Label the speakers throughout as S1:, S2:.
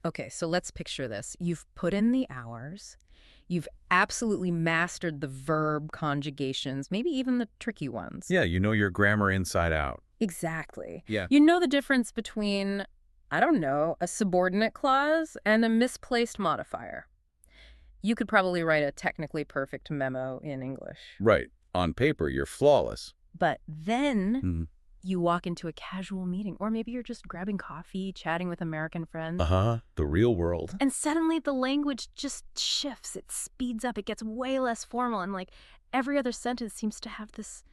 S1: Okay, so let's picture this. You've put in the hours. You've absolutely mastered the verb conjugations, maybe even the tricky ones.
S2: Yeah, you know your grammar inside out.
S1: Exactly.
S2: Yeah.
S1: You know the difference between, I don't know, a subordinate clause and a misplaced modifier. You could probably write a technically perfect memo in English.
S2: Right. On paper, you're flawless.
S1: But then
S2: Mhm.
S1: you walk into a casual meeting, or maybe you're just grabbing coffee, chatting with American friends.
S2: Uh-huh. The real world.
S1: And suddenly the language just shifts. It speeds up. It gets way less formal. And like every other sentence seems to have this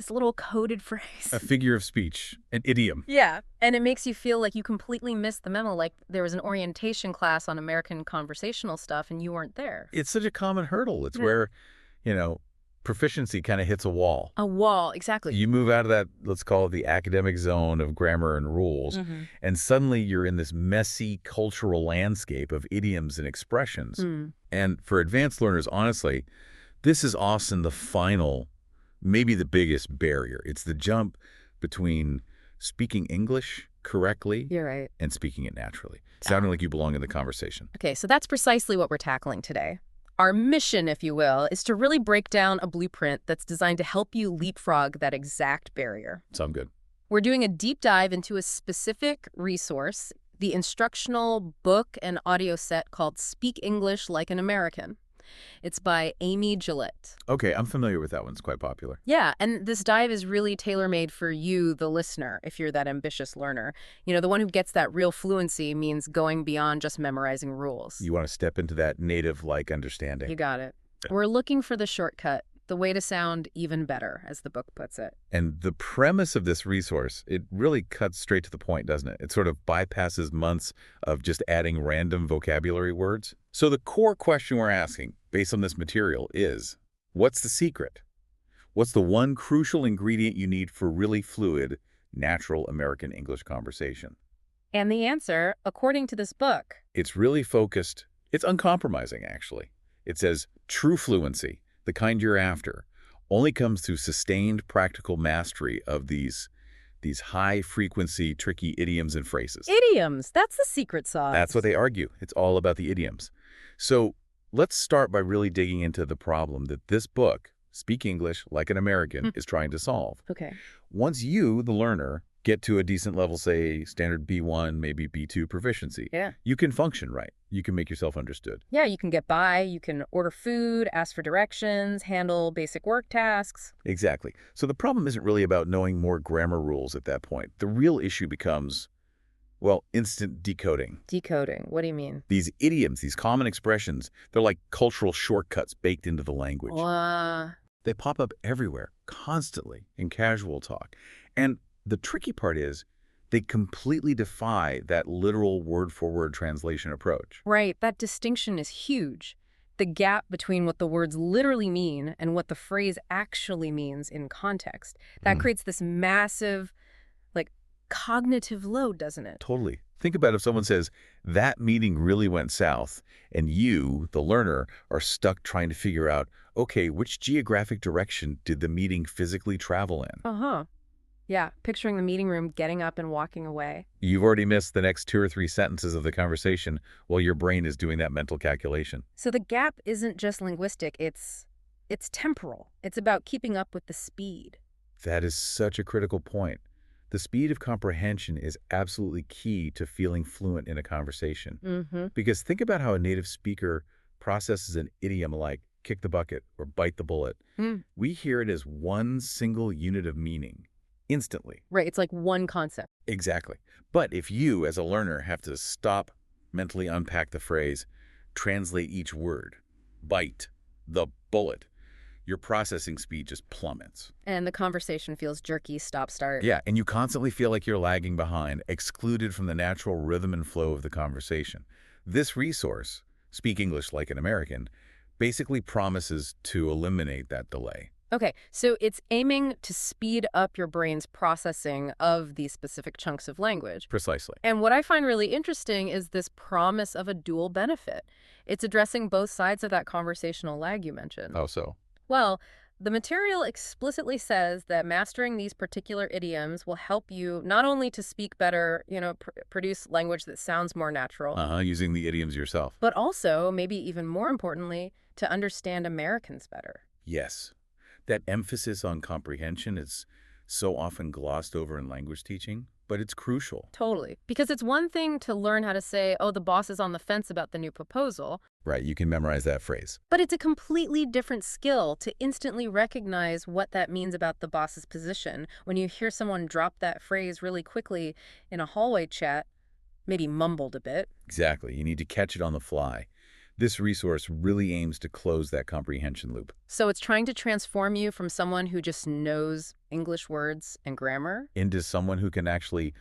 S1: little coded phrase.
S2: A figure of speech, an idiom.
S1: Yeah. And it makes you feel like you completely missed the memo. Like there was an orientation class on American conversational stuff and you weren't there.
S2: It's such a common hurdle. It's
S1: Yeah.
S2: where, proficiency kind of hits a wall.
S1: A wall. Exactly.
S2: You move out of that, let's call it the academic zone of grammar and rules, and suddenly you're in this messy cultural landscape of idioms and expressions. And for advanced learners, honestly, this is often the final, maybe the biggest barrier. It's the jump between speaking English correctly
S1: You're right.
S2: and speaking it naturally, sounding like you belong in the conversation.
S1: Okay, so that's precisely what we're tackling today. Our mission, if you will, is to really break down a blueprint that's designed to help you leapfrog that exact barrier.
S2: Sound good?
S1: We're doing a deep dive into a specific resource, the instructional book and audio set called Speak English Like an American. It's by Amy Gillette.
S2: Okay, I'm familiar with that one. It's quite popular.
S1: Yeah, and this dive is really tailor-made for you, the listener, if you're that ambitious learner. You know, the one who gets that real fluency means going beyond just memorizing rules.
S2: You want to step into that native-like understanding.
S1: You got it. We're looking for the shortcut, the way to sound even better, as the book puts it.
S2: And the premise of this resource, it really cuts straight to the point, doesn't it? It sort of bypasses months of just adding random vocabulary words. So the core question we're asking, based on this material, is, what's the secret? What's the one crucial ingredient you need for really fluid, natural American English conversation?
S1: And the answer, according to this book,
S2: It's really focused. It's uncompromising, actually. It says true fluency, the kind you're after, only comes through sustained practical mastery of these high-frequency, tricky idioms and phrases.
S1: idioms, that's the secret sauce.
S2: That's what they argue. It's all about the idioms. So let's start by really digging into the problem that this book, Speak English Like an American, is trying to solve.
S1: Okay.
S2: Once you, the learner, get to a decent level, say standard B1, maybe B2 proficiency,
S1: Yeah.
S2: you can function right. You can make yourself understood.
S1: Yeah, you can get by, you can order food, ask for directions, handle basic work tasks.
S2: Exactly. So the problem isn't really about knowing more grammar rules at that point. The real issue becomes, well, instant decoding.
S1: Decoding, what do you mean?
S2: These idioms, these common expressions, they're like cultural shortcuts baked into the language. They pop up everywhere, constantly, in casual talk. And the tricky part is they completely defy that literal word-for-word translation approach.
S1: Right, that distinction is huge. The gap between what the words literally mean and what the phrase actually means in context. That creates this massive, like, cognitive load, doesn't it?
S2: Totally. Think about if someone says, that meeting really went south, and you, the learner, are stuck trying to figure out, okay, which geographic direction did the meeting physically travel in?
S1: Uh-huh. Yeah, picturing the meeting room, getting up and walking away.
S2: You've already missed the next 2 or 3 sentences of the conversation while your brain is doing that mental calculation.
S1: So the gap isn't just linguistic, it's temporal. It's about keeping up with the speed.
S2: That is such a critical point. The speed of comprehension is absolutely key to feeling fluent in a conversation. Because think about how a native speaker processes an idiom like kick the bucket or bite the bullet. We hear it as one single unit of meaning, instantly.
S1: Right, it's like one concept.
S2: Exactly. But if you, as a learner, have to stop, mentally unpack the phrase, translate each word, bite, the bullet, your processing speed just plummets.
S1: And the conversation feels jerky, stop-start.
S2: Yeah, and you constantly feel like you're lagging behind, excluded from the natural rhythm and flow of the conversation. This resource, Speak English Like an American, basically promises to eliminate that delay.
S1: Okay, so it's aiming to speed up your brain's processing of these specific chunks of language.
S2: Precisely.
S1: And what I find really interesting is this promise of a dual benefit. It's addressing both sides of that conversational lag you mentioned.
S2: Oh, so?
S1: Well, the material explicitly says that mastering these particular idioms will help you not only to speak better, produce language that sounds more natural,
S2: Using the idioms yourself.
S1: but also, maybe even more importantly, to understand Americans better.
S2: Yes. That emphasis on comprehension is so often glossed over in language teaching, but it's crucial.
S1: Totally. Because it's one thing to learn how to say, oh, the boss is on the fence about the new proposal.
S2: Right, you can memorize that phrase.
S1: But it's a completely different skill to instantly recognize what that means about the boss's position. When you hear someone drop that phrase really quickly in a hallway chat, maybe mumbled a bit.
S2: Exactly. You need to catch it on the fly. This resource really aims to close that comprehension loop.
S1: So it's trying to transform you from someone who just knows English words and grammar
S2: into someone who can actually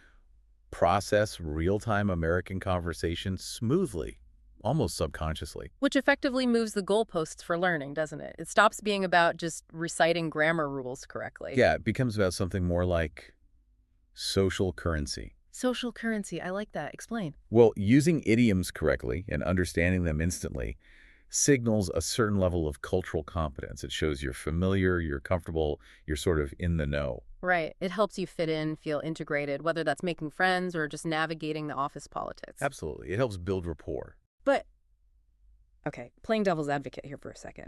S2: process real-time American conversation smoothly, almost subconsciously.
S1: which effectively moves the goalposts for learning, doesn't it? It stops being about just reciting grammar rules correctly.
S2: Yeah, it becomes about something more like social currency.
S1: Social currency, I like that. Explain.
S2: Well, using idioms correctly and understanding them instantly signals a certain level of cultural competence. It shows you're familiar, you're comfortable, you're sort of in the know.
S1: Right. It helps you fit in, feel integrated, whether that's making friends or just navigating the office politics.
S2: Absolutely. It helps build rapport.
S1: But, okay, playing devil's advocate here for a second.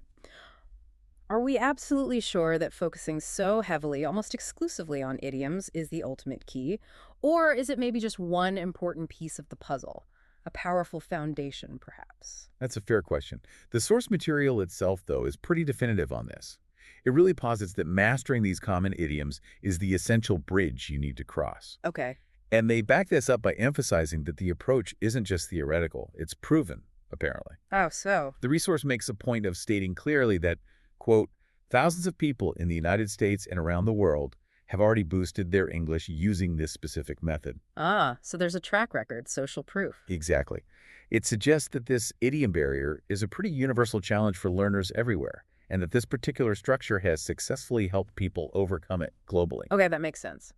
S1: Are we absolutely sure that focusing so heavily, almost exclusively on idioms is the ultimate key? Or is it maybe just one important piece of the puzzle? A powerful foundation, perhaps?
S2: That's a fair question. The source material itself, though, is pretty definitive on this. It really posits that mastering these common idioms is the essential bridge you need to cross.
S1: Okay.
S2: And they back this up by emphasizing that the approach isn't just theoretical, it's proven, apparently.
S1: Oh, so?
S2: The resource makes a point of stating clearly that, quote, thousands of people in the United States and around the world have already boosted their English using this specific method.
S1: Ah, so there's a track record, social proof.
S2: Exactly. It suggests that this idiom barrier is a pretty universal challenge for learners everywhere, and that this particular structure has successfully helped people overcome it globally.
S1: Okay, that makes sense.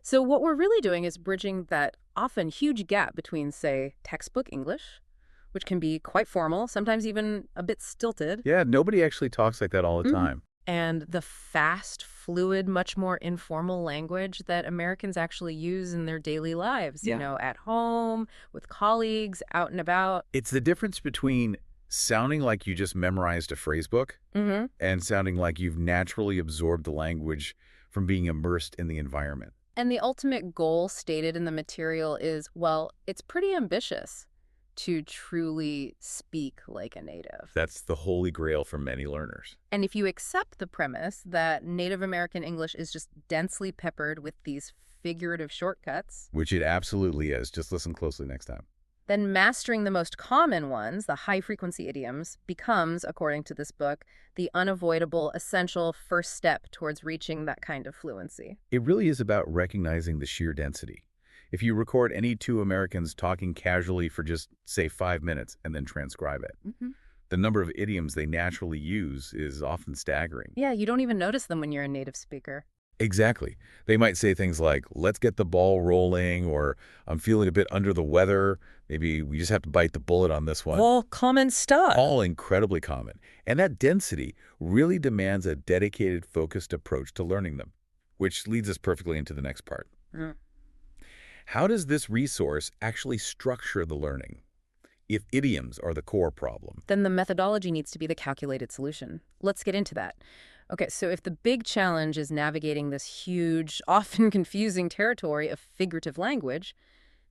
S1: So what we're really doing is bridging that often huge gap between, say, textbook English, which can be quite formal, sometimes even a bit stilted,
S2: Yeah, nobody actually talks like that all the time.
S1: and the fast, fluid, much more informal language that Americans actually use in their daily lives,
S2: Yeah.
S1: at home, with colleagues, out and about.
S2: It's the difference between sounding like you just memorized a phrase book
S1: Mm-hmm.
S2: and sounding like you've naturally absorbed the language from being immersed in the environment.
S1: And the ultimate goal stated in the material is, well, it's pretty ambitious to truly speak like a native.
S2: That's the holy grail for many learners.
S1: And if you accept the premise that Native American English is just densely peppered with these figurative shortcuts,
S2: Which it absolutely is. Just listen closely next time.
S1: then mastering the most common ones, the high-frequency idioms, becomes, according to this book, the unavoidable, essential first step towards reaching that kind of fluency.
S2: It really is about recognizing the sheer density. If you record any two Americans talking casually for just, say, 5 minutes and then transcribe it,
S1: Mm-hmm.
S2: the number of idioms they naturally use is often staggering.
S1: Yeah, you don't even notice them when you're a native speaker.
S2: Exactly. They might say things like, let's get the ball rolling, or I'm feeling a bit under the weather. Maybe we just have to bite the bullet on this one.
S1: All common stuff.
S2: All incredibly common. And that density really demands a dedicated, focused approach to learning them, which leads us perfectly into the next part.
S1: Mm.
S2: How does this resource actually structure the learning? If idioms are the core problem.
S1: Then the methodology needs to be the calculated solution. Let's get into that. Okay, so if the big challenge is navigating this huge, often confusing territory of figurative language,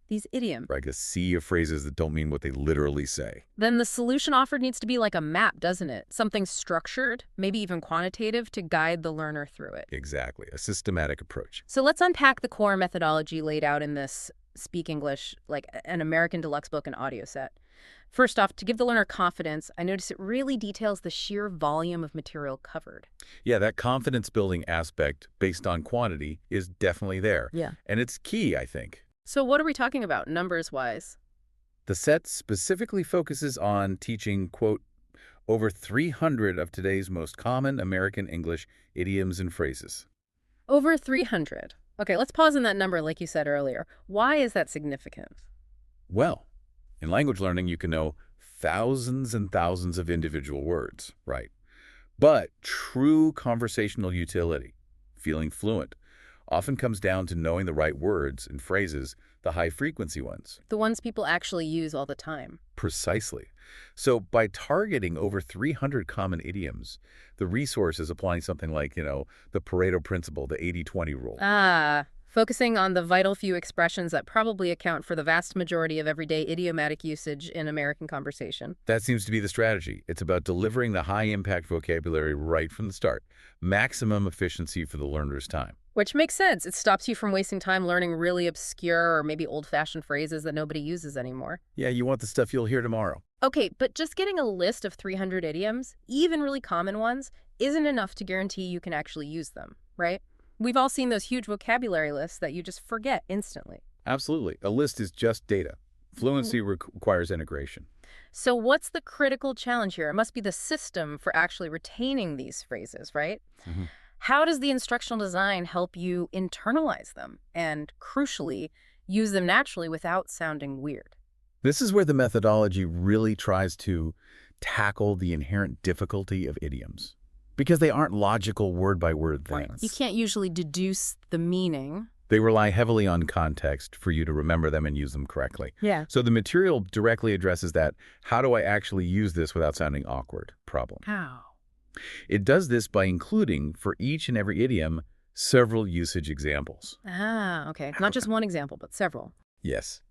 S1: these idioms,
S2: Like a sea of phrases that don't mean what they literally say.
S1: then the solution offered needs to be like a map, doesn't it? Something structured, maybe even quantitative, to guide the learner through it.
S2: Exactly. A systematic approach.
S1: So let's unpack the core methodology laid out in this Speak English, like an American Deluxe book and audio set. First off, to give the learner confidence, I notice it really details the sheer volume of material covered.
S2: Yeah, that confidence-building aspect based on quantity is definitely there.
S1: Yeah.
S2: And it's key, I think.
S1: So what are we talking about, numbers-wise?
S2: The set specifically focuses on teaching, quote, over 300 of today's most common American English idioms and phrases.
S1: Over 300. Okay, let's pause on that number like you said earlier. Why is that significant?
S2: Well, in language learning, you can know thousands and thousands of individual words, right? But true conversational utility, feeling fluent, often comes down to knowing the right words and phrases, the high-frequency ones.
S1: The ones people actually use all the time.
S2: Precisely. So by targeting over 300 common idioms, the resource is applying something like, the Pareto principle, the 80-20 rule.
S1: Focusing on the vital few expressions that probably account for the vast majority of everyday idiomatic usage in American conversation.
S2: That seems to be the strategy. It's about delivering the high-impact vocabulary right from the start. Maximum efficiency for the learner's time.
S1: Which makes sense. It stops you from wasting time learning really obscure or maybe old-fashioned phrases that nobody uses anymore.
S2: Yeah, you want the stuff you'll hear tomorrow.
S1: Okay, but just getting a list of 300 idioms, even really common ones, isn't enough to guarantee you can actually use them, right? We've all seen those huge vocabulary lists that you just forget instantly.
S2: Absolutely. A list is just data. Fluency requires integration.
S1: So what's the critical challenge here? It must be the system for actually retaining these phrases, right?
S2: Mm-hmm.
S1: How does the instructional design help you internalize them and, crucially, use them naturally without sounding weird?
S2: This is where the methodology really tries to tackle the inherent difficulty of idioms, because they aren't logical word-by-word things.
S1: You can't usually deduce the meaning.
S2: They rely heavily on context for you to remember them and use them correctly.
S1: Yeah.
S2: So the material directly addresses that how do I actually use this without sounding awkward problem.
S1: How?
S2: It does this by including, for each and every idiom, several usage examples.
S1: Okay. Not just one example, but several.
S2: Yes.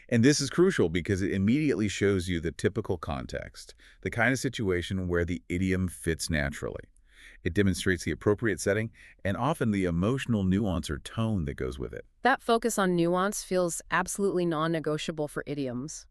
S2: And this is crucial because it immediately shows you the typical context, the kind of situation where the idiom fits naturally. It demonstrates the appropriate setting and often the emotional nuance or tone that goes with it.
S1: That focus on nuance feels absolutely non-negotiable for idioms.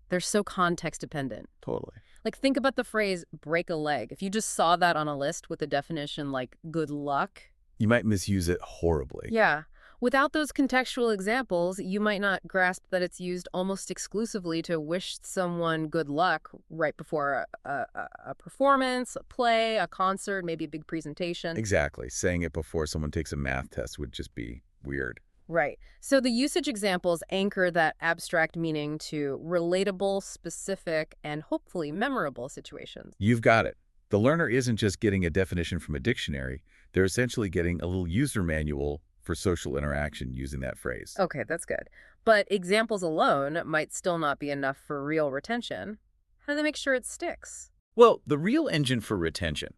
S1: They're so context-dependent.
S2: Totally.
S1: Like, think about the phrase, break a leg. If you just saw that on a list with a definition like good luck.
S2: You might misuse it horribly.
S1: Yeah. Without those contextual examples, you might not grasp that it's used almost exclusively to wish someone good luck right before a performance, a play, a concert, maybe a big presentation.
S2: Exactly. Saying it before someone takes a math test would just be weird.
S1: Right. So the usage examples anchor that abstract meaning to relatable, specific, and hopefully memorable situations.
S2: You've got it. The learner isn't just getting a definition from a dictionary. They're essentially getting a little user manual for social interaction using that phrase.
S1: Okay, that's good. But examples alone might still not be enough for real retention. How do they make sure it sticks?
S2: Well, the real engine for retention,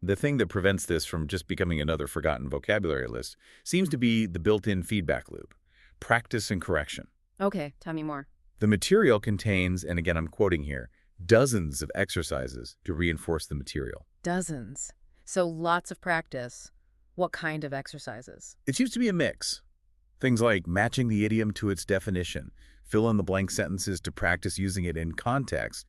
S2: the thing that prevents this from just becoming another forgotten vocabulary list, seems to be the built-in feedback loop, practice and correction.
S1: Okay, tell me more.
S2: The material contains, and again I'm quoting here, dozens of exercises to reinforce the material.
S1: Dozens. So lots of practice. What kind of exercises?
S2: It seems to be a mix. Things like matching the idiom to its definition, fill in the blank sentences to practice using it in context,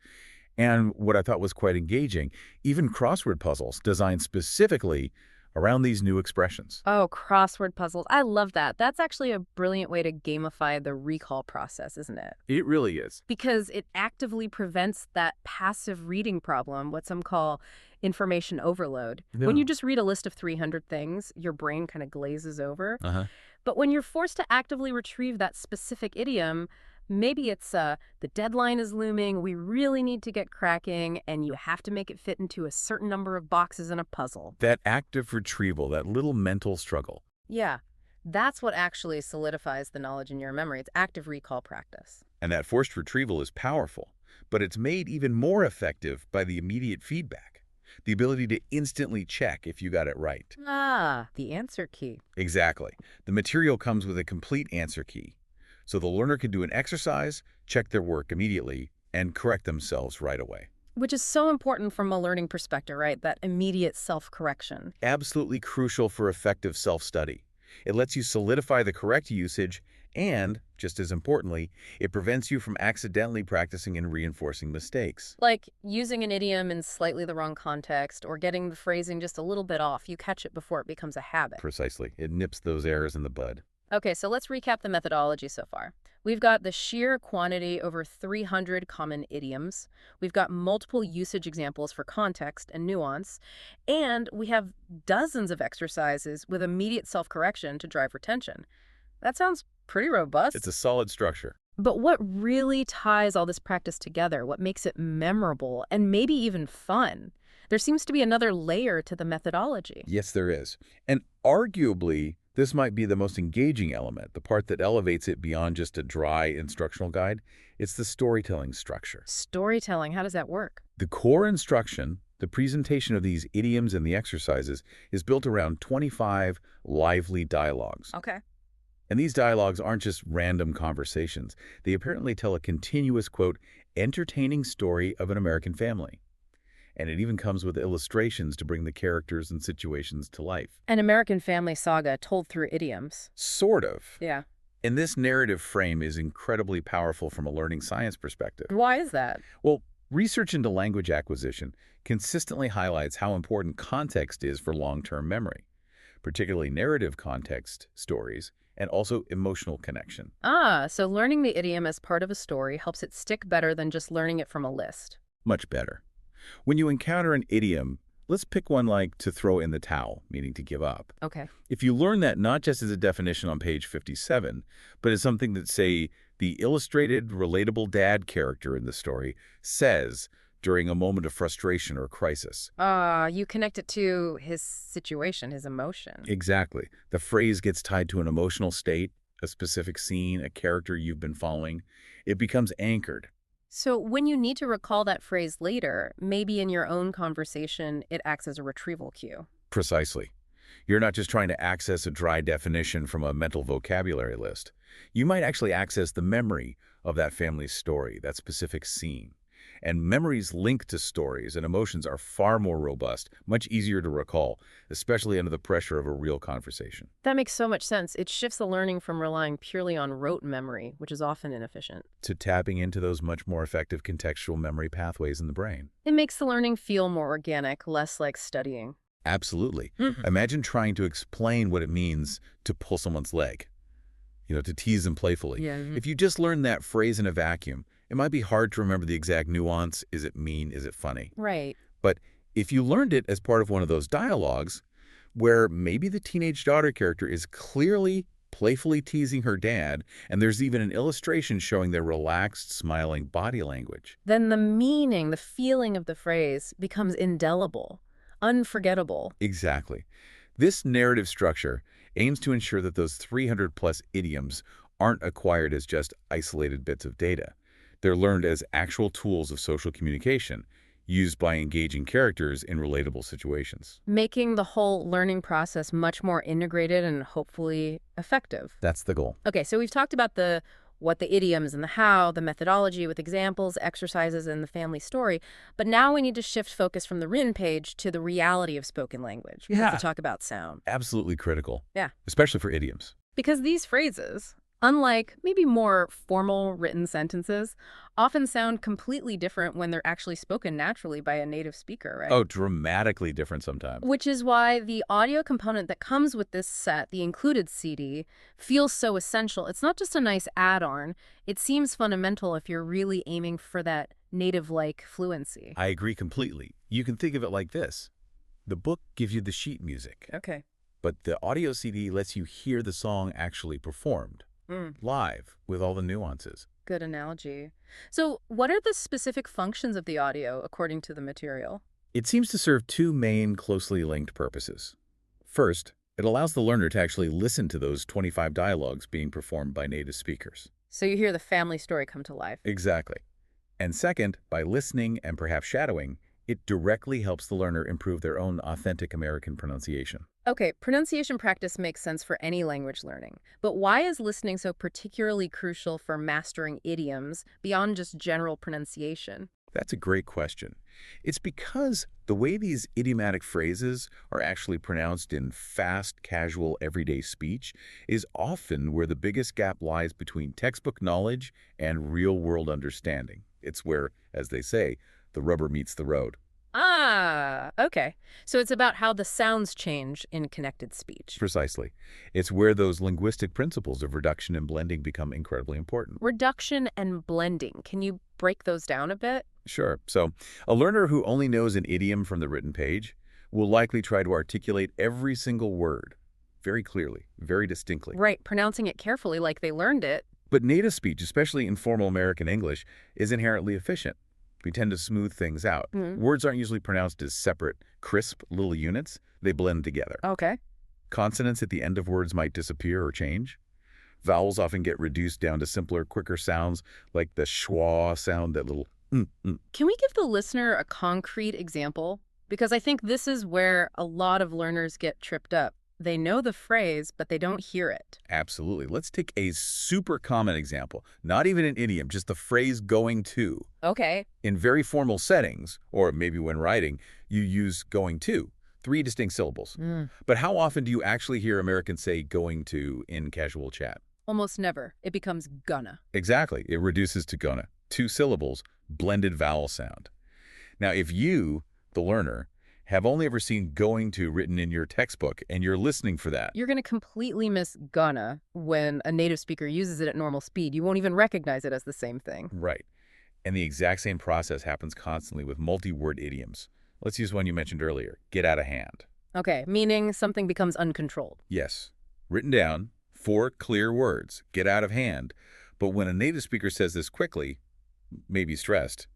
S2: and what I thought was quite engaging, even crossword puzzles designed specifically around these new expressions.
S1: Oh, crossword puzzles. I love that. That's actually a brilliant way to gamify the recall process, isn't it?
S2: It really is.
S1: Because it actively prevents that passive reading problem, what some call information overload.
S2: Yeah.
S1: When you just read a list of 300 things, your brain kind of glazes over.
S2: Uh-huh.
S1: But when you're forced to actively retrieve that specific idiom, maybe it's the deadline is looming, we really need to get cracking, and you have to make it fit into a certain number of boxes in a puzzle.
S2: That active retrieval, that little mental struggle.
S1: Yeah, that's what actually solidifies the knowledge in your memory. It's active recall practice.
S2: And that forced retrieval is powerful, but it's made even more effective by the immediate feedback. The ability to instantly check if you got it right.
S1: The answer key.
S2: Exactly. The material comes with a complete answer key. So the learner can do an exercise, check their work immediately, and correct themselves right away.
S1: Which is so important from a learning perspective, right? That immediate self-correction.
S2: Absolutely crucial for effective self-study. It lets you solidify the correct usage and, just as importantly, it prevents you from accidentally practicing and reinforcing mistakes.
S1: Like using an idiom in slightly the wrong context or getting the phrasing just a little bit off. You catch it before it becomes a habit.
S2: Precisely. It nips those errors in the bud.
S1: Okay, so let's recap the methodology so far. We've got the sheer quantity over 300 common idioms. We've got multiple usage examples for context and nuance. And we have dozens of exercises with immediate self-correction to drive retention. That sounds pretty robust.
S2: It's a solid structure.
S1: But what really ties all this practice together, what makes it memorable and maybe even fun? There seems to be another layer to the methodology.
S2: Yes, there is. And arguably, this might be the most engaging element, the part that elevates it beyond just a dry instructional guide. It's the storytelling structure.
S1: Storytelling, how does that work?
S2: The core instruction, the presentation of these idioms and the exercises, is built around 25 lively dialogues.
S1: Okay.
S2: And these dialogues aren't just random conversations. They apparently tell a continuous, quote, entertaining story of an American family. And it even comes with illustrations to bring the characters and situations to life.
S1: An American family saga told through idioms.
S2: Sort of.
S1: Yeah.
S2: And this narrative frame is incredibly powerful from a learning science perspective.
S1: Why is that?
S2: Well, research into language acquisition consistently highlights how important context is for long-term memory, particularly narrative context stories, and also emotional connection.
S1: So learning the idiom as part of a story helps it stick better than just learning it from a list.
S2: Much better. When you encounter an idiom, let's pick one like to throw in the towel, meaning to give up.
S1: Okay.
S2: If you learn that not just as a definition on page 57, but as something that, say, the illustrated, relatable dad character in the story says during a moment of frustration or crisis.
S1: You connect it to his situation, his emotion.
S2: Exactly. The phrase gets tied to an emotional state, a specific scene, a character you've been following. It becomes anchored.
S1: So when you need to recall that phrase later, maybe in your own conversation, it acts as a retrieval cue.
S2: Precisely. You're not just trying to access a dry definition from a mental vocabulary list. You might actually access the memory of that family's story, that specific scene. And memories linked to stories and emotions are far more robust, much easier to recall, especially under the pressure of a real conversation.
S1: That makes so much sense. It shifts the learning from relying purely on rote memory, which is often inefficient,
S2: to tapping into those much more effective contextual memory pathways in the brain.
S1: It makes the learning feel more organic, less like studying.
S2: Absolutely. Imagine trying to explain what it means to pull someone's leg, to tease them playfully.
S1: Yeah.
S2: If you just learn that phrase in a vacuum, it might be hard to remember the exact nuance. Is it mean? Is it funny?
S1: Right.
S2: But if you learned it as part of one of those dialogues, where maybe the teenage daughter character is clearly, playfully teasing her dad, and there's even an illustration showing their relaxed, smiling body language.
S1: Then the meaning, the feeling of the phrase becomes indelible, unforgettable.
S2: Exactly. This narrative structure aims to ensure that those 300-plus idioms aren't acquired as just isolated bits of data. They're learned as actual tools of social communication, used by engaging characters in relatable situations.
S1: Making the whole learning process much more integrated and hopefully effective.
S2: That's the goal.
S1: Okay, so we've talked about the what the idioms and the how, the methodology with examples, exercises, and the family story. But now we need to shift focus from the written page to the reality of spoken language. We have to talk about sound.
S2: Absolutely critical.
S1: Yeah.
S2: Especially for idioms.
S1: Because these phrases, unlike maybe more formal written sentences, often sound completely different when they're actually spoken naturally by a native speaker, right?
S2: Oh, dramatically different sometimes.
S1: Which is why the audio component that comes with this set, the included CD, feels so essential. It's not just a nice add-on. It seems fundamental if you're really aiming for that native-like fluency.
S2: I agree completely. You can think of it like this. The book gives you the sheet music,
S1: Okay.
S2: but the audio CD lets you hear the song actually performed, live, with all the nuances.
S1: Good analogy. So what are the specific functions of the audio according to the material?
S2: It seems to serve two main closely linked purposes. First, it allows the learner to actually listen to those 25 dialogues being performed by native speakers.
S1: So you hear the family story come to life.
S2: Exactly. And second, by listening and perhaps shadowing, it directly helps the learner improve their own authentic American pronunciation.
S1: Okay, pronunciation practice makes sense for any language learning. But why is listening so particularly crucial for mastering idioms beyond just general pronunciation?
S2: That's a great question. It's because the way these idiomatic phrases are actually pronounced in fast, casual, everyday speech is often where the biggest gap lies between textbook knowledge and real-world understanding. It's where, as they say, the rubber meets the road.
S1: Okay. So it's about how the sounds change in connected speech.
S2: Precisely. It's where those linguistic principles of reduction and blending become incredibly important.
S1: Reduction and blending. Can you break those down a bit?
S2: Sure. So a learner who only knows an idiom from the written page will likely try to articulate every single word very clearly, very distinctly.
S1: Right, pronouncing it carefully like they learned it.
S2: But native speech, especially informal American English, is inherently efficient. We tend to smooth things out. Words aren't usually pronounced as separate, crisp little units. They blend together.
S1: Okay.
S2: Consonants at the end of words might disappear or change. Vowels often get reduced down to simpler, quicker sounds, like the schwa sound, that little
S1: Can we give the listener a concrete example? Because I think this is where a lot of learners get tripped up. They know the phrase, but they don't hear it.
S2: Absolutely. Let's take a super common example. Not even an idiom, just the phrase going to.
S1: Okay.
S2: In very formal settings, or maybe when writing, you use going to. 3 distinct syllables. But how often do you actually hear Americans say going to in casual chat?
S1: Almost never. It becomes gonna.
S2: Exactly. It reduces to gonna. 2 syllables, blended vowel sound. Now, if you, the learner, have only ever seen going to written in your textbook and you're listening for that,
S1: You're going to completely miss gonna when a native speaker uses it at normal speed. You won't even recognize it as the same thing.
S2: right. And the exact same process happens constantly with multi-word idioms. Let's use one you mentioned earlier, get out of hand.
S1: Okay, meaning something becomes uncontrolled.
S2: Yes, written down, 4 clear words, get out of hand. But when a native speaker says this quickly, maybe stressed,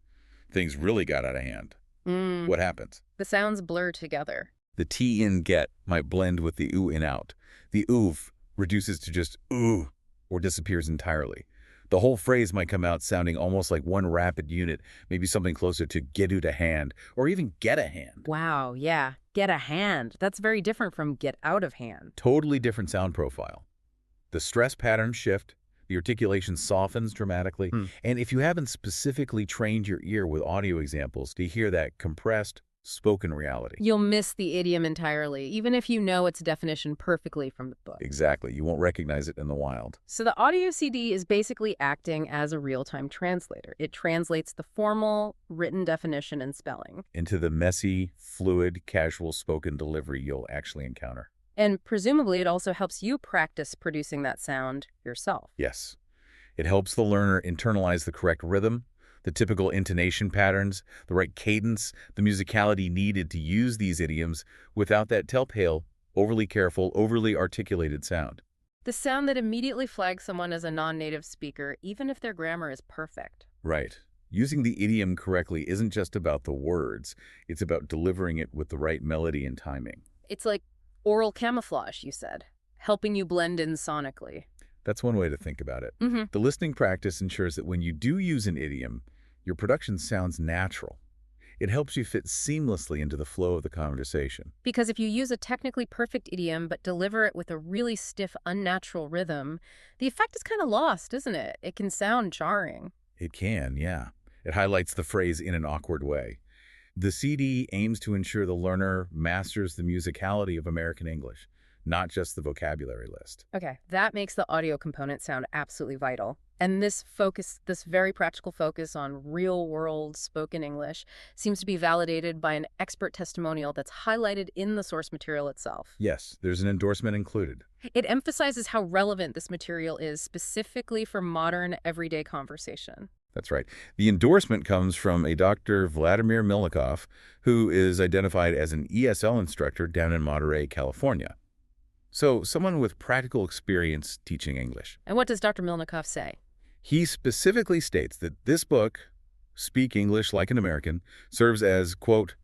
S2: things really got out of hand. What happens?
S1: The sounds blur together.
S2: The T in get might blend with the oo in out. The oof reduces to just ooh or disappears entirely. The whole phrase might come out sounding almost like one rapid unit, maybe something closer to get out a hand or even get a hand.
S1: Wow, yeah. Get a hand. That's very different from get out of hand.
S2: Totally different sound profile. The stress patterns shift. The articulation softens dramatically. And if you haven't specifically trained your ear with audio examples to hear that compressed, spoken reality.
S1: You'll miss the idiom entirely, even if you know its definition perfectly from the book.
S2: Exactly. You won't recognize it in the wild.
S1: So the audio CD is basically acting as a real-time translator. It translates the formal, written definition and spelling.
S2: Into the messy, fluid, casual spoken delivery you'll actually encounter.
S1: And presumably it also helps you practice producing that sound yourself.
S2: Yes. It helps the learner internalize the correct rhythm, the typical intonation patterns, the right cadence, the musicality needed to use these idioms without that telltale, overly careful, overly articulated sound.
S1: The sound that immediately flags someone as a non-native speaker, even if their grammar is perfect.
S2: Right. Using the idiom correctly isn't just about the words. It's about delivering it with the right melody and timing.
S1: It's like oral camouflage, you said, helping you blend in sonically.
S2: That's one way to think about it. The listening practice ensures that when you do use an idiom, your production sounds natural. It helps you fit seamlessly into the flow of the conversation.
S1: Because if you use a technically perfect idiom but deliver it with a really stiff, unnatural rhythm, the effect is kind of lost, isn't it? It can sound jarring.
S2: It can, yeah. It highlights the phrase in an awkward way. The CD aims to ensure the learner masters the musicality of American English, not just the vocabulary list.
S1: Okay, that makes the audio component sound absolutely vital. And this very practical focus on real-world spoken English seems to be validated by an expert testimonial that's highlighted in the source material itself.
S2: Yes, there's an endorsement included.
S1: It emphasizes how relevant this material is specifically for modern, everyday conversation.
S2: That's right. The endorsement comes from a Dr. Vladimir Milnikov, who is identified as an ESL instructor down in Monterey, California. So someone with practical experience teaching English.
S1: And what does Dr. Milnikov say?
S2: He specifically states that this book, Speak English Like an American, serves as, quote,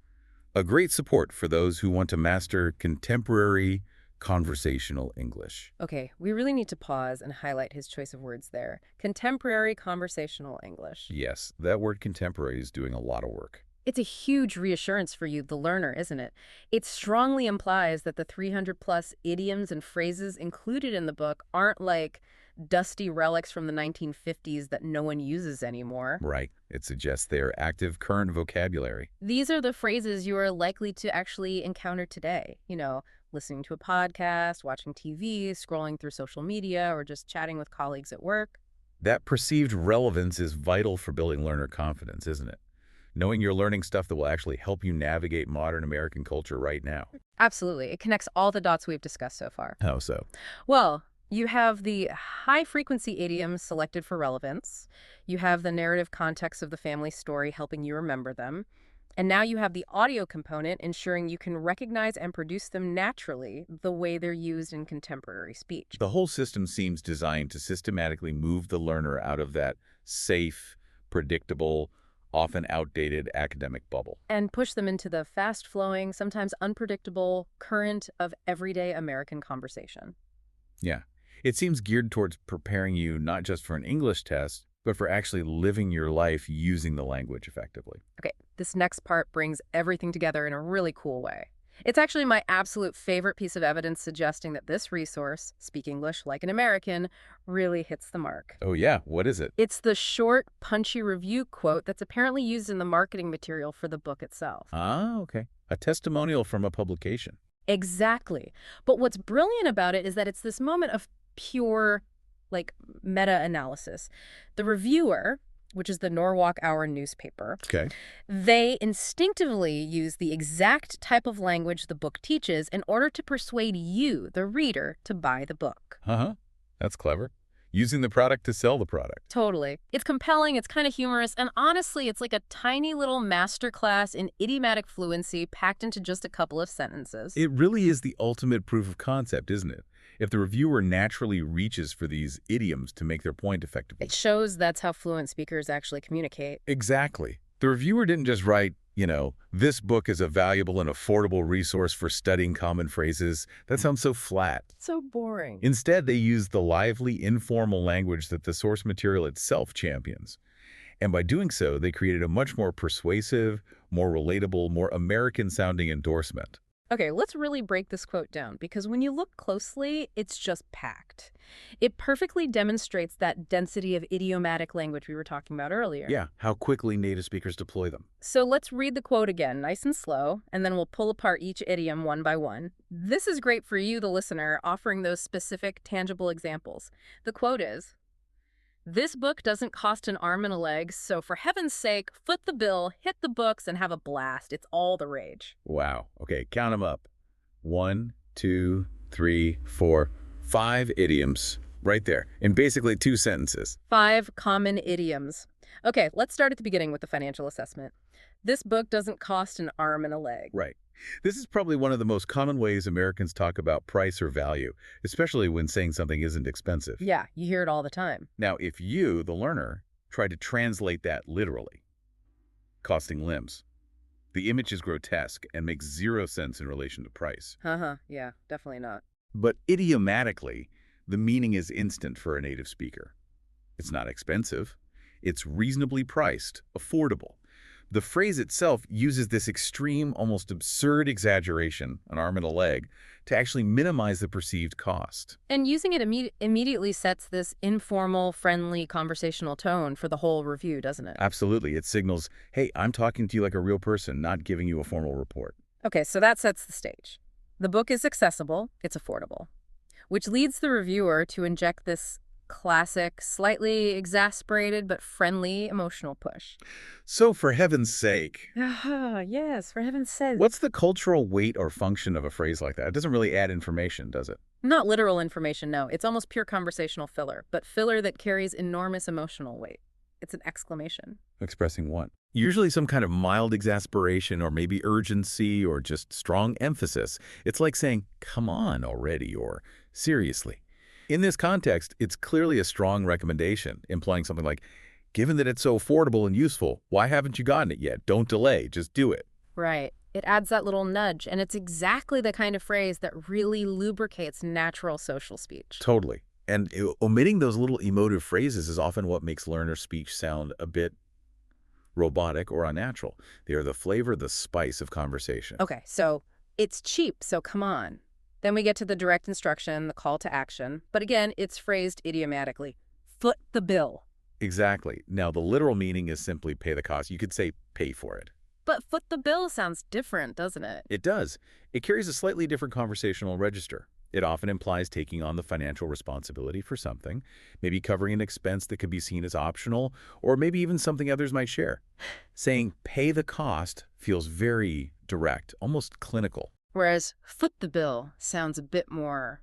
S2: a great support for those who want to master contemporary conversational English.
S1: Okay, we really need to pause and highlight his choice of words there. Contemporary conversational English.
S2: Yes, that word contemporary is doing a lot of work.
S1: It's a huge reassurance for you, the learner, isn't it? It strongly implies that the 300-plus idioms and phrases included in the book aren't like dusty relics from the 1950s that no one uses anymore.
S2: Right. It suggests they are active, current vocabulary.
S1: These are the phrases you are likely to actually encounter today. You know, listening to a podcast, watching TV, scrolling through social media, or just chatting with colleagues at work.
S2: That perceived relevance is vital for building learner confidence, isn't it? Knowing you're learning stuff that will actually help you navigate modern American culture right now.
S1: Absolutely. It connects all the dots we've discussed so far.
S2: How so?
S1: Well, you have the high-frequency idioms selected for relevance. You have the narrative context of the family story helping you remember them. And now you have the audio component ensuring you can recognize and produce them naturally the way they're used in contemporary speech.
S2: The whole system seems designed to systematically move the learner out of that safe, predictable, often outdated academic bubble.
S1: And push them into the fast-flowing, sometimes unpredictable current of everyday American conversation.
S2: Yeah. It seems geared towards preparing you not just for an English test, but for actually living your life using the language effectively.
S1: Okay, this next part brings everything together in a really cool way. It's actually my absolute favorite piece of evidence suggesting that this resource, Speak English Like an American, really hits the mark.
S2: Oh yeah, what is it?
S1: It's the short, punchy review quote that's apparently used in the marketing material for the book itself.
S2: Ah, okay. A testimonial from a publication.
S1: Exactly. But what's brilliant about it is that it's this moment of pure, meta-analysis. The reviewer, which is the Norwalk Hour newspaper,
S2: Okay.
S1: they instinctively use the exact type of language the book teaches in order to persuade you, the reader, to buy the book.
S2: Uh-huh. That's clever. Using the product to sell the product.
S1: Totally. It's compelling, it's kind of humorous, and honestly, it's like a tiny little masterclass in idiomatic fluency packed into just a couple of sentences.
S2: It really is the ultimate proof of concept, isn't it? If the reviewer naturally reaches for these idioms to make their point effectively.
S1: It shows that's how fluent speakers actually communicate.
S2: Exactly. The reviewer didn't just write, this book is a valuable and affordable resource for studying common phrases. That sounds so flat.
S1: So boring.
S2: Instead, they used the lively, informal language that the source material itself champions. And by doing so, they created a much more persuasive, more relatable, more American-sounding endorsement.
S1: Okay, let's really break this quote down, because when you look closely, it's just packed. It perfectly demonstrates that density of idiomatic language we were talking about earlier.
S2: Yeah, how quickly native speakers deploy them.
S1: So let's read the quote again, nice and slow, and then we'll pull apart each idiom one by one. This is great for you, the listener, offering those specific, tangible examples. The quote is, "This book doesn't cost an arm and a leg, so for heaven's sake, foot the bill, hit the books, and have a blast. It's all the rage."
S2: Wow. Okay, count them up. 1, 2, 3, 4, 5 idioms. Right there. In basically 2 sentences.
S1: 5 common idioms. Okay, let's start at the beginning with the financial assessment. This book doesn't cost an arm and a leg.
S2: Right. This is probably one of the most common ways Americans talk about price or value, especially when saying something isn't expensive.
S1: Yeah, you hear it all the time.
S2: Now, if you, the learner, try to translate that literally, costing limbs, the image is grotesque and makes 0 sense in relation to price.
S1: Yeah, definitely not.
S2: But idiomatically, the meaning is instant for a native speaker. It's not expensive. It's reasonably priced, affordable. The phrase itself uses this extreme, almost absurd exaggeration, an arm and a leg, to actually minimize the perceived cost.
S1: And using it immediately sets this informal, friendly, conversational tone for the whole review, doesn't it?
S2: Absolutely. It signals, hey, I'm talking to you like a real person, not giving you a formal report.
S1: Okay, so that sets the stage. The book is accessible, it's affordable, which leads the reviewer to inject this classic, slightly exasperated but friendly emotional push.
S2: So for heaven's sake,
S1: Yes, for heaven's sake.
S2: what's the cultural weight or function of a phrase like that? It doesn't really add information, does it?
S1: Not literal information, no. It's almost pure conversational filler, but filler that carries enormous emotional weight. It's an exclamation.
S2: Expressing what? Usually some kind of mild exasperation or maybe urgency or just strong emphasis. It's like saying, come on already, or seriously. In this context, it's clearly a strong recommendation, implying something like, given that it's so affordable and useful, why haven't you gotten it yet? Don't delay, just do it.
S1: Right. It adds that little nudge, and it's exactly the kind of phrase that really lubricates natural social speech.
S2: Totally. And omitting those little emotive phrases is often what makes learner speech sound a bit robotic or unnatural. They are the flavor, the spice of conversation.
S1: Okay, so it's cheap, so come on. Then we get to the direct instruction, the call to action. But again, it's phrased idiomatically. Foot the bill.
S2: Exactly. Now, the literal meaning is simply pay the cost. You could say pay for it.
S1: But foot the bill sounds different, doesn't it?
S2: It does. It carries a slightly different conversational register. It often implies taking on the financial responsibility for something, maybe covering an expense that could be seen as optional, or maybe even something others might share. Saying pay the cost feels very direct, almost clinical.
S1: Whereas foot the bill sounds a bit more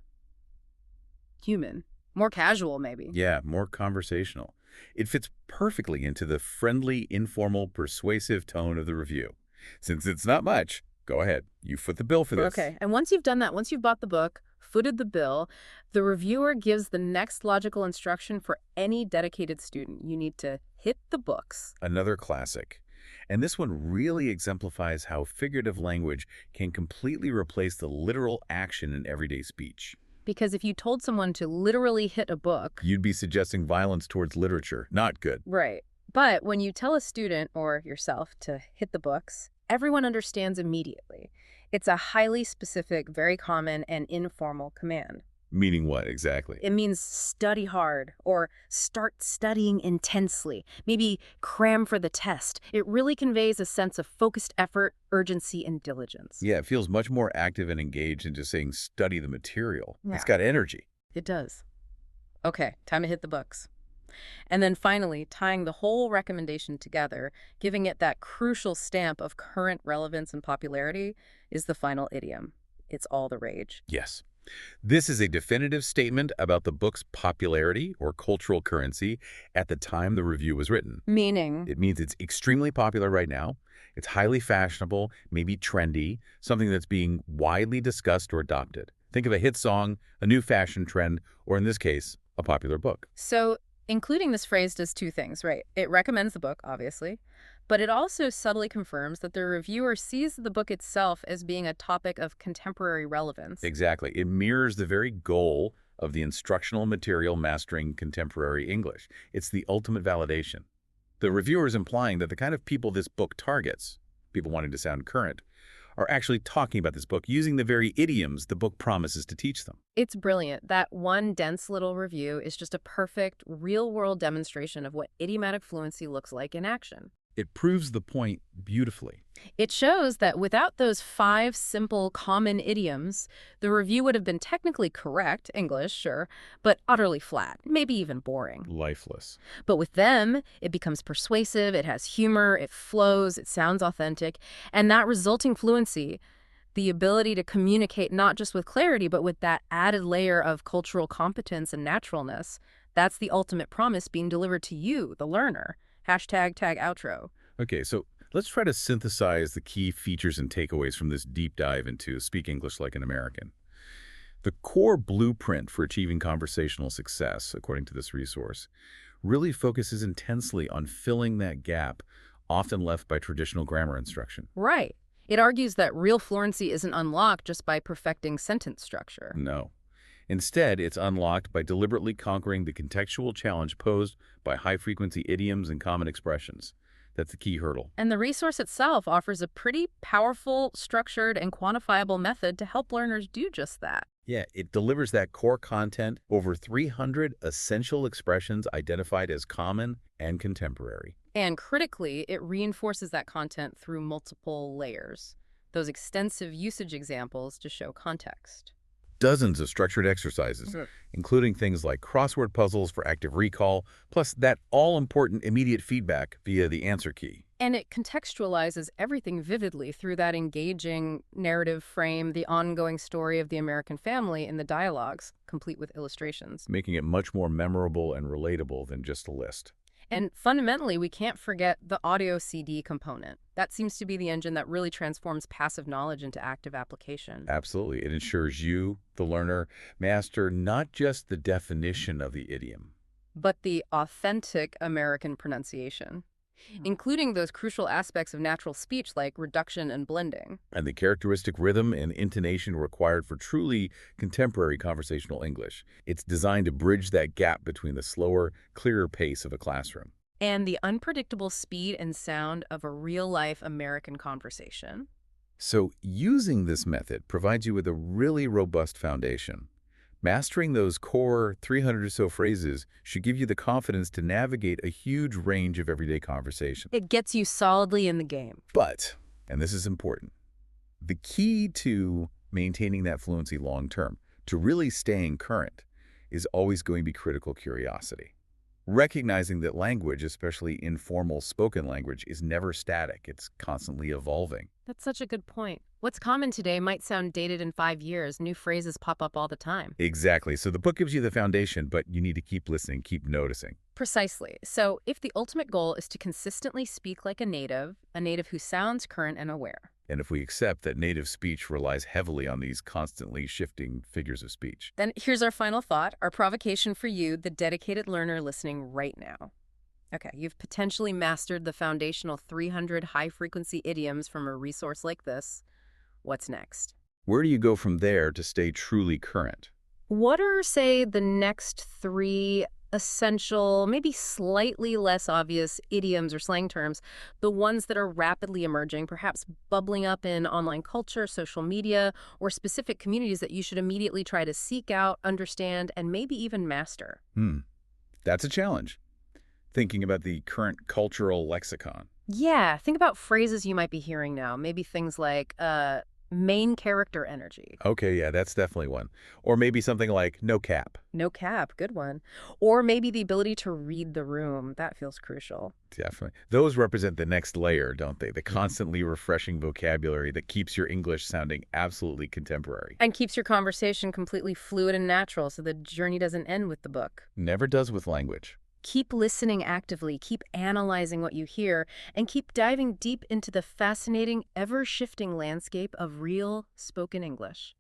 S1: human, more casual maybe.
S2: Yeah, more conversational. It fits perfectly into the friendly, informal, persuasive tone of the review. Since it's not much, go ahead. You foot the bill for this.
S1: Okay, and once you've done that, once you've bought the book, footed the bill, the reviewer gives the next logical instruction for any dedicated student. You need to hit the books.
S2: Another classic. And this one really exemplifies how figurative language can completely replace the literal action in everyday speech.
S1: Because if you told someone to literally hit a book,
S2: You'd be suggesting violence towards literature. Not good.
S1: right. But when you tell a student or yourself to hit the books, everyone understands immediately. It's a highly specific, very common, and informal command.
S2: Meaning what exactly?
S1: It means study hard or start studying intensely, maybe cram for the test. It really conveys a sense of focused effort, urgency, and diligence.
S2: Yeah, it feels much more active and engaged than just saying study the material.
S1: Yeah.
S2: It's got energy.
S1: It does. Okay, time to hit the books. And then finally, tying the whole recommendation together, giving it that crucial stamp of current relevance and popularity, is the final idiom. It's all the rage.
S2: Yes. This is a definitive statement about the book's popularity or cultural currency at the time the review was written.
S1: Meaning?
S2: It means it's extremely popular right now. It's highly fashionable, maybe trendy, something that's being widely discussed or adopted. Think of a hit song, a new fashion trend, or in this case, a popular book.
S1: So including this phrase does two things, right? It recommends the book, obviously, but it also subtly confirms that the reviewer sees the book itself as being a topic of contemporary relevance.
S2: Exactly. It mirrors the very goal of the instructional material mastering contemporary English. It's the ultimate validation. The reviewer is implying that the kind of people this book targets, people wanting to sound current, are actually talking about this book using the very idioms the book promises to teach them.
S1: It's brilliant. That one dense little review is just a perfect, real-world demonstration of what idiomatic fluency looks like in action.
S2: It proves the point beautifully.
S1: It shows that without those 5 simple, common idioms, the review would have been technically correct, English, sure, but utterly flat, maybe even boring.
S2: Lifeless.
S1: But with them, it becomes persuasive, it has humor, it flows, it sounds authentic, and that resulting fluency, the ability to communicate not just with clarity, but with that added layer of cultural competence and naturalness, that's the ultimate promise being delivered to you, the learner. #tag outro.
S2: Okay, so let's try to synthesize the key features and takeaways from this deep dive into Speak English Like an American. The core blueprint for achieving conversational success, according to this resource, really focuses intensely on filling that gap often left by traditional grammar instruction.
S1: Right. It argues that real fluency isn't unlocked just by perfecting sentence structure.
S2: No. Instead, it's unlocked by deliberately conquering the contextual challenge posed by high-frequency idioms and common expressions. That's the key hurdle.
S1: And the resource itself offers a pretty powerful, structured, and quantifiable method to help learners do just that.
S2: Yeah, it delivers that core content, over 300 essential expressions identified as common and contemporary.
S1: And critically, it reinforces that content through multiple layers, those extensive usage examples to show context.
S2: Dozens of structured exercises, including things like crossword puzzles for active recall, plus that all-important immediate feedback via the answer key.
S1: And it contextualizes everything vividly through that engaging narrative frame, the ongoing story of the American family in the dialogues, complete with illustrations.
S2: Making it much more memorable and relatable than just a list.
S1: And fundamentally, we can't forget the audio CD component. That seems to be the engine that really transforms passive knowledge into active application.
S2: Absolutely. It ensures you, the learner, master not just the definition of the idiom,
S1: but the authentic American pronunciation, including those crucial aspects of natural speech like reduction and blending.
S2: and the characteristic rhythm and intonation required for truly contemporary conversational English. It's designed to bridge that gap between the slower, clearer pace of a classroom.
S1: And the unpredictable speed and sound of a real-life American conversation.
S2: So using this method provides you with a really robust foundation. Mastering those core 300 or so phrases should give you the confidence to navigate a huge range of everyday conversation.
S1: It gets you solidly in the game.
S2: But, and this is important, the key to maintaining that fluency long-term, to really staying current, is always going to be critical curiosity. Recognizing that language, especially informal spoken language, is never static. It's constantly evolving.
S1: That's such a good point. What's common today might sound dated in 5 years. New phrases pop up all the time.
S2: Exactly. So the book gives you the foundation, but you need to keep listening, keep noticing.
S1: Precisely. So if the ultimate goal is to consistently speak like a native who sounds current and aware,
S2: And if we accept that native speech relies heavily on these constantly shifting figures of speech,
S1: then here's our final thought, our provocation for you, the dedicated learner listening right now. Okay, you've potentially mastered the foundational 300 high-frequency idioms from a resource like this. What's next?
S2: Where do you go from there to stay truly current?
S1: What are, say, the next three essential, maybe slightly less obvious idioms or slang terms, the ones that are rapidly emerging, perhaps bubbling up in online culture, social media, or specific communities that you should immediately try to seek out, understand, and maybe even master?
S2: Hmm, that's a challenge. Thinking about the current cultural lexicon.
S1: Yeah, think about phrases you might be hearing now. Maybe things like main character energy.
S2: Okay, yeah, that's definitely one. Or maybe something like no cap.
S1: No cap, good one. Or maybe the ability to read the room. That feels crucial.
S2: Definitely. Those represent the next layer, don't they? The constantly refreshing vocabulary that keeps your English sounding absolutely contemporary.
S1: And keeps your conversation completely fluid and natural so the journey doesn't end with the book.
S2: Never does with language.
S1: Keep listening actively, keep analyzing what you hear, and keep diving deep into the fascinating, ever-shifting landscape of real spoken English.